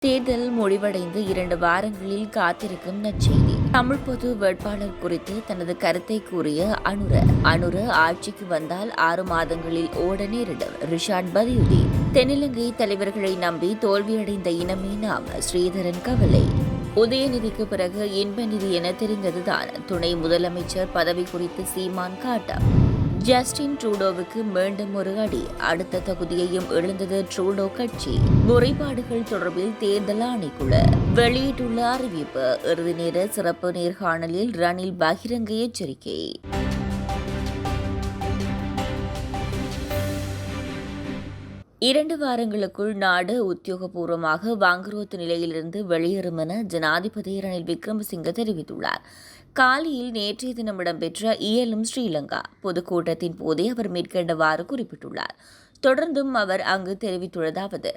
தேர்தல் முடிவடைந்து 2 வாரங்களில் காத்திருக்கும் நற்செய்தி. தமிழ் பொது வேட்பாளர் குறித்து தனது கருத்தை கூறிய அனுர ஆட்சிக்கு வந்தால் 6 மாதங்களில் ஓட நேரிடும். ரிஷாட் பதியுதீன். தென்னிலங்கை தலைவர்களை நம்பி தோல்வியடைந்த இனமே நாம். ஸ்ரீதரன் கவலை. உதயநிதிக்கு பிறகு இன்ப நிதி என தெரிந்ததுதான். துணை முதலமைச்சர் பதவி குறித்து சீமான் காட்டம். ஜஸ்டின் ட்ரூடோவுக்கு மீண்டும் ஒரு அடி. அடுத்த தொகுதியையும் இழந்தது ட்ரூடோ கட்சி. முறைப்பாடுகள் தொடர்பில் தேர்தல் ஆணைக்குழு வெளியிட்டுள்ள அறிவிப்பு. இறுதி நேர சிறப்பு நேர்காணலில் ரணில் பகிரங்க எச்சரிக்கை. 2 வாரங்களுக்குள் நாடு உத்தியோகபூர்வமாக வங்குரோத்து நிலையிலிருந்து வெளியேறும் என ஜனாதிபதி ரணில் விக்ரமசிங்க தெரிவித்துள்ளார். காலியில் நேற்றைய தினம் இடம்பெற்ற இயலும் ஸ்ரீலங்கா பொதுக்கூட்டத்தின் போதே அவர் மேற்கண்டவாறு குறிப்பிட்டுள்ளார். தொடர்ந்தும் அவர் அங்கு தெரிவித்துள்ளதாவது: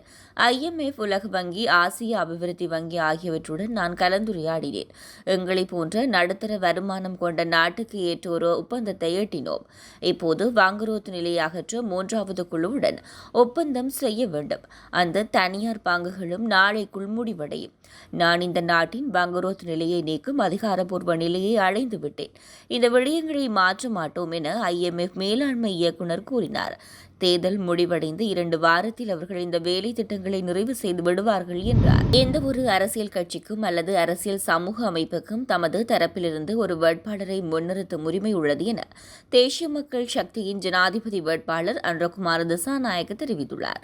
IMF, உலக வங்கி, ஆசிய அபிவிருத்தி வங்கி ஆகியவற்றுடன் நான் கலந்துரையாடினேன். எங்களை போன்ற நடுத்தர வருமானம் கொண்ட நாட்டுக்கு ஏற்ற ஒரு ஒப்பந்தத்தை எட்டினோம். இப்போது வங்குரோத்து நிலையை அகற்ற 3வது குழுவுடன் ஒப்பந்தம் செய்ய வேண்டும். அந்த தனியார் பங்குகளும் நாளைக்குள் முடிவடையும். நான் இந்த நாட்டின் வங்குரோத்து நிலையை நீக்கும் அதிகாரப்பூர்வ நிலையை அடைந்து விட்டேன். இந்த விடயங்களை மாற்ற மாட்டோம் என IMF மேலாண்மை இயக்குநர் கூறினார். தேர்தல் முடிவடைந்து 2 வாரத்தில் அவர்கள் இந்த வேலை திட்டங்களை நிறைவு செய்து விடுவார்கள் என்றார். எந்த ஒரு அரசியல் கட்சிக்கும் அல்லது அரசியல் சமூக அமைப்புக்கும் தமது தரப்பிலிருந்து ஒரு வேட்பாளரை முன்னிறுத்தும் உரிமை உள்ளது என தேசிய மக்கள் சக்தியின் ஜனாதிபதி வேட்பாளர் அன்றகுமார் திசாநாயக்க தெரிவித்துள்ளார்.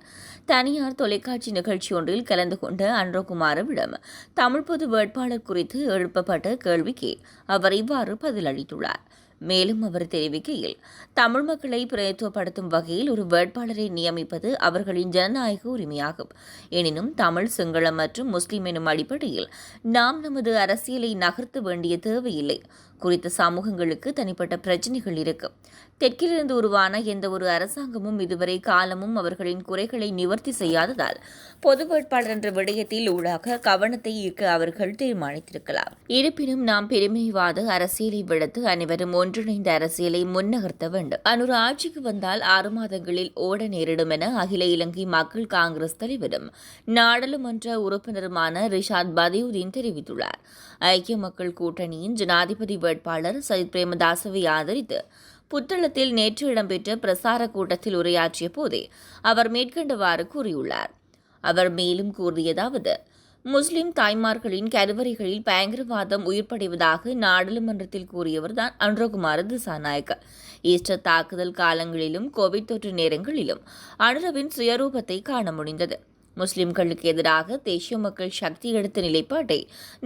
தனியார் தொலைக்காட்சி நிகழ்ச்சி ஒன்றில் கலந்து கொண்ட அன்றகுமாரவிடம் தமிழ் பொது வேட்பாளர் குறித்து எழுப்பப்பட்ட கேள்விக்கு அவர் இவ்வாறு பதிலளித்துள்ளார். மேலும் அவர் தெரிவிக்கையில், தமிழ் மக்களை பிரதித்துவப்படுத்தும் வகையில் ஒரு வேட்பாளரை நியமிப்பது அவர்களின் ஜனநாயக உரிமையாகும். எனினும் தமிழ், சிங்களம் மற்றும் முஸ்லிம் எனும் அடிப்படையில் நாம் நமது அரசியலை நகர்த்த வேண்டிய தேவையில்லை. குறித்த சமூகங்களுக்கு தனிப்பட்ட பிரச்சினைகள் இருக்கும். தெற்கிலிருந்து உருவான எந்த ஒரு அரசாங்கமும் இதுவரை காலமும் அவர்களின் குறைகளை நிவர்த்தி செய்யாததால் பொது வேட்பாளர் என்ற விடயத்தில் ஊடாக கவனத்தை ஈர்க்க அவர்கள் தீர்மானித்திருக்கலாம். இருப்பினும் நாம் பெருமைவாத அரசியலை விடுத்து அனைவரும் ஒன்றிணைந்த அரசியலை முன்னகர்த்த வேண்டும். அனுர ஆட்சிக்கு வந்தால் 6 மாதங்களில் ஓட நேரிடும் என அகில இலங்கை மக்கள் காங்கிரஸ் தலைவரும் நாடாளுமன்ற உறுப்பினருமான ரிஷாட் பதியுதீன் தெரிவித்துள்ளார். ஐக்கிய மக்கள் கூட்டணியின் ஜனாதிபதி வேட்பாளர் சஜித் பிரேமதாசவை ஆதரித்து புத்தளத்தில் நேற்று இடம்பெற்ற பிரசார கூட்டத்தில் உரையாற்றிய போதே அவர் மேற்கண்டவாறு கூறியுள்ளார். அவர் மேலும் கூறியதாவது: முஸ்லிம் தாய்மார்களின் கருவறைகளில் பயங்கரவாதம் உயிர்ப்படைவதாக நாடாளுமன்றத்தில் கூறியவர்தான் அன்றகுமார திசாநாயக்க. ஈஸ்டர் தாக்குதல் காலங்களிலும் கோவிட் தொற்று நேரங்களிலும் அனுரவின் சுயரூபத்தை காண முடிந்தது. முஸ்லிம்களுக்கு எதிராக தேசிய மக்கள் சக்தி எடுத்த நிலைப்பாட்டை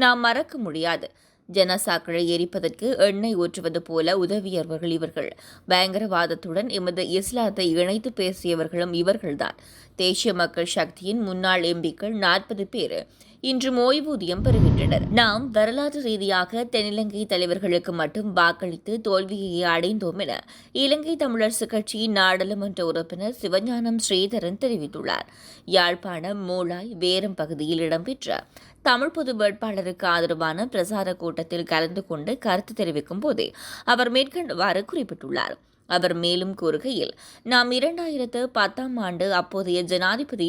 நாம் மறக்க முடியாது. ஜனசாக்களை எரிப்பதற்கு எண்ணெய் ஊற்றுவது போல உதவியவர்கள் இவர்கள். பயங்கரவாதத்துடன் எமது இஸ்லாத்தை இணைத்து பேசியவர்களும் இவர்கள்தான். தேசிய மக்கள் சக்தியின் முன்னாள் எம்பிக்கள் 40 பேர் இன்று ஓய்வூதியம் பெறுகின்றனர். நாம் வரலாற்று ரீதியாக தென்னிலங்கை தலைவர்களுக்கு மட்டும் வாக்களித்து தோல்வியை அடைந்தோம் என இலங்கை தமிழரசு கட்சியின் நாடாளுமன்ற உறுப்பினர் சிவஞானம் ஸ்ரீதரன் தெரிவித்துள்ளார். யாழ்ப்பாணம் மூளாய் வேரம் பகுதியில் இடம்பெற்ற தமிழ் பொது வேட்பாளருக்கு ஆதரவான பிரசார கூட்டத்தில் கலந்து கொண்டு கருத்து தெரிவிக்கும் போதே அவர் மேற்கண்டவாறு குறிப்பிட்டுள்ளார். அவர் மேலும் கூறுகையில், நாம் 2010ஆம் ஆண்டு அப்போதைய ஜனாதிபதி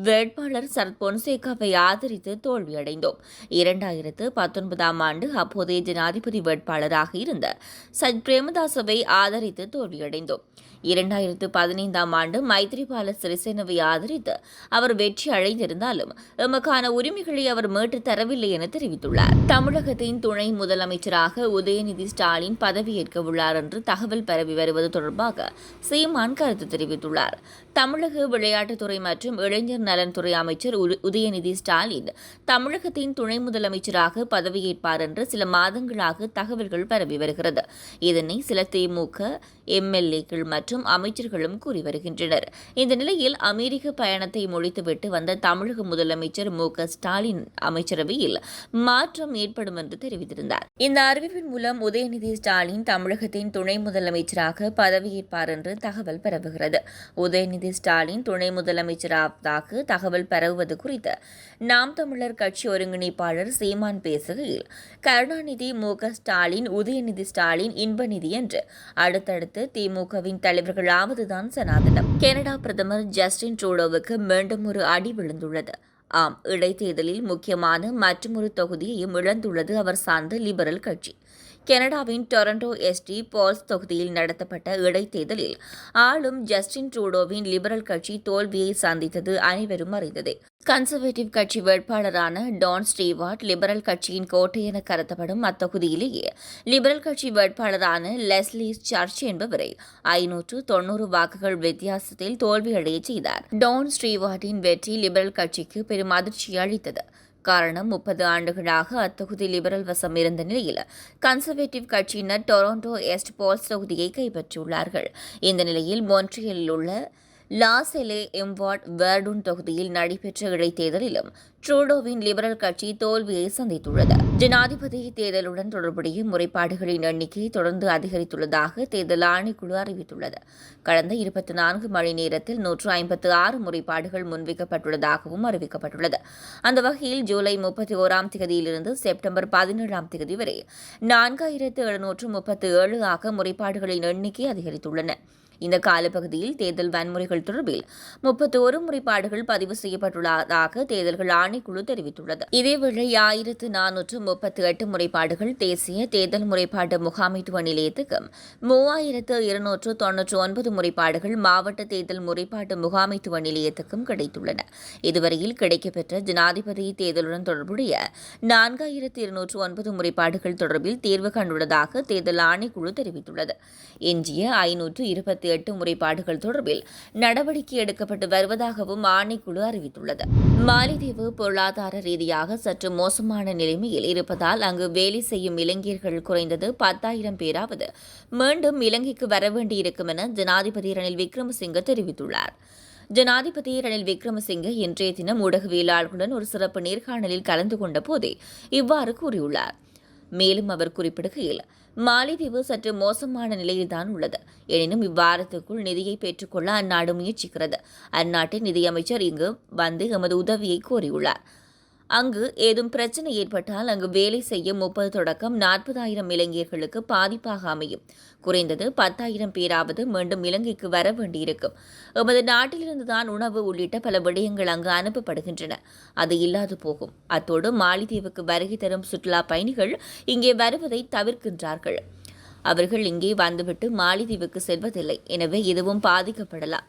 வேட்பாளர் சரத் பொன்சேகாவை ஆதரித்து தோல்வியடைந்தோம். 2019ஆம் ஆண்டு அப்போதைய ஜனாதிபதி வேட்பாளராக இருந்த சஜித் பிரேமதாசவை ஆதரித்து தோல்வியடைந்தோம். 2015ஆம் ஆண்டு மைத்ரிபால சிறிசேனவை ஆதரித்து அவர் வெற்றி அடைந்திருந்தாலும் எமக்கான உரிமைகளை அவர் மீட்டு தரவில்லை என தெரிவித்துள்ளார். தமிழகத்தின் துணை முதலமைச்சராக உதயநிதி ஸ்டாலின் பதவியேற்க உள்ளார் என்று தகவல் பரவி வருவது தொடர்பாக சீமான் கருத்து தெரிவித்துள்ளார். தமிழக விளையாட்டுத்துறை மற்றும் இளைஞர் நலன்துறை அமைச்சர் உதயநிதி ஸ்டாலின் தமிழகத்தின் துணை முதலமைச்சராக பதவியேற்பார் என்று சில மாதங்களாக தகவல்கள் பரவி வருகிறது. இதனை சில திமுக MLAக்கள் மற்றும் அமைச்சர்களும் கூறி வருகின்றனர். இந்த நிலையில் அமெரிக்க பயணத்தை முடித்துவிட்டு வந்த தமிழக முதலமைச்சர் ஸ்டாலின் அமைச்சரவையில் மாற்றம் ஏற்படும் என்று தெரிவித்திருந்தார். இந்த அறிவிப்பின் மூலம் உதயநிதி ஸ்டாலின் தமிழகத்தின் துணை முதலமைச்சராக பதவியேற்பார் என்று தகவல் பரவுகிறது. உதயநிதி ஸ்டாலின் துணை முதலமைச்சராவதாக தகவல் பரவுவது குறித்து நாம் தமிழர் கட்சி ஒருங்கிணைப்பாளர் சீமான் பேசுகையில், கருணாநிதி, ஸ்டாலின், உதயநிதி ஸ்டாலின், இன்பநிதி என்று அடுத்தடுத்து திமுகவின் தலைவர்களாவதுதான் சனாதனம். கனடா பிரதமர் ஜஸ்டின் ட்ரூடோவுக்கு மீண்டும் ஒரு அடி விழுந்துள்ளது. ஆம், இடைத்தேர்தலில் முக்கியமான மற்றுமொரு தொகுதியையும் இழந்துள்ளது அவர் சார்ந்த லிபரல் கட்சி. கனடாவின் டொரண்டோ எஸ்டி பால்ஸ் தொகுதியில் நடத்தப்பட்ட இடைத்தேர்தலில் ஆளும் ஜஸ்டின் ட்ரூடோவின் லிபரல் கட்சி தோல்வியை சந்தித்தது அனைவரும் அறிந்ததே. கன்சர்வேட்டிவ் கட்சி வேட்பாளரான டான் ஸ்டீவார்ட் லிபரல் கட்சியின் கோட்டை என கருதப்படும் அத்தொகுதியிலேயே லிபரல் கட்சி வேட்பாளரான லெஸ்லி சர்ச் என்பவரை 590 வாக்குகள் வித்தியாசத்தில் தோல்வியடையச் செய்தார். டான் ஸ்டீவார்ட்டின் வெற்றி லிபரல் கட்சிக்கு பெரும் அதிர்ச்சி அளித்தது. காரணம் 30 ஆண்டுகளாக அத்தொகுதி லிபரல் வசம் இருந்த நிலையில் கன்சர்வேட்டிவ் கட்சியினர் டொரண்டோ எஸ்ட் பால்ஸ் தொகுதியை கைப்பற்றியுள்ளார்கள். இந்த நிலையில் மொன்ட்ரியலில் உள்ள லாசெலே எம்வார்ட் வேர்டூன் தொகுதியில் நடைபெற்ற இடைத்தேர்தலிலும் ட்ரூடோவின் லிபரல் கட்சி தோல்வியை சந்தித்துள்ளது. ஜனாதிபதி தேர்தலுடன் தொடர்புடைய முறைப்பாடுகளின் எண்ணிக்கை தொடர்ந்து அதிகரித்துள்ளதாக தேர்தல் ஆணைக்குழு அறிவித்துள்ளது. கடந்த 24 மணி நேரத்தில் 156 முறைப்பாடுகள் முன்வைக்கப்பட்டுள்ளதாகவும் அறிவிக்கப்பட்டுள்ளது. அந்த வகையில் ஜூலை 31ஆம் தேதியிலிருந்து செப்டம்பர் 17ஆம் தேதி வரை 4737 ஆக முறைப்பாடுகளின் எண்ணிக்கை அதிகரித்துள்ளன. இந்த காலப்பகுதியில் தேர்தல் வன்முறைகள் தொடர்பில் 31 முறைப்பாடுகள் பதிவு செய்யப்பட்டுள்ளதாக தேர்தல்கள் ஆணைக்குழு தெரிவித்துள்ளது. இதேவேளை 1438 முறைப்பாடுகள் தேசிய தேர்தல் முறைப்பாட்டு முகாமைத்துவ நிலையத்துக்கும் 3299 முறைப்பாடுகள் மாவட்ட தேர்தல் முறைப்பாட்டு முகாமைத்துவ நிலையத்துக்கும் கிடைத்துள்ளன. இதுவரையில் கிடைக்கப்பெற்ற ஜனாதிபதி தேர்தலுடன் தொடர்புடைய 4209 முறைப்பாடுகள் தொடர்பில் தீர்வு கண்டுள்ளதாக தேர்தல் ஆணைக்குழு தெரிவித்துள்ளது. எஞ்சிய 528 முறைப்பாடுகள் தொடர்பில் நடவடிக்கை எடுக்கப்பட்டு வருவதாகவும் ஆணைக்குழு அறிவித்துள்ளது. மாலைதீவு பொருளாதார ரீதியாக சற்று மோசமான நிலைமையில் இருப்பதால் அங்கு வேலை செய்யும் இலங்கையர்கள் குறைந்தது 10,000 பேராவது மீண்டும் இலங்கைக்கு வர வேண்டியிருக்கும் என ஜனாதிபதி ரணில் விக்ரமசிங்க தெரிவித்துள்ளார். ஜனாதிபதி ரணில் விக்ரமசிங்கே இன்றைய தினம் ஊடகவியலாளர்களுடன் ஒரு சிறப்பு நேர்காணலில் கலந்து கொண்ட போதே இவ்வாறு கூறியுள்ளார். மேலும் அவர் குறிப்பிடுகையில், மாலைதீவு சற்று மோசமான நிலையில்தான் உள்ளது. எனினும் இவ்வாரத்துக்குள் நிதியை பெற்றுக்கொள்ள அந்நாடு முயற்சிக்கிறது. அந்நாட்டின் நிதியமைச்சர் இங்கு வந்து எமது உதவியை கோரியுள்ளார். அங்கு ஏதும் பிரச்சினை ஏற்பட்டால் அங்கு வேலை செய்ய 30 தொடக்கம் 40,000 இலங்கையர்களுக்கு பாதிப்பாக அமையும். குறைந்தது 10,000 பேராவது மீண்டும் இலங்கைக்கு வர வேண்டியிருக்கும். எமது நாட்டிலிருந்துதான் உணவு உள்ளிட்ட பல விடயங்கள் அங்கு அனுப்பப்படுகின்றன. அது இல்லாது போகும். அத்தோடு மாலைதீவுக்கு வருகை தரும் சுற்றுலா பயணிகள் இங்கே வருவதை தவிர்க்கின்றார்கள். அவர்கள் இங்கே வந்துவிட்டு மாலைதீவுக்கு செல்வதில்லை. எனவே இதுவும் பாதிக்கப்படலாம்.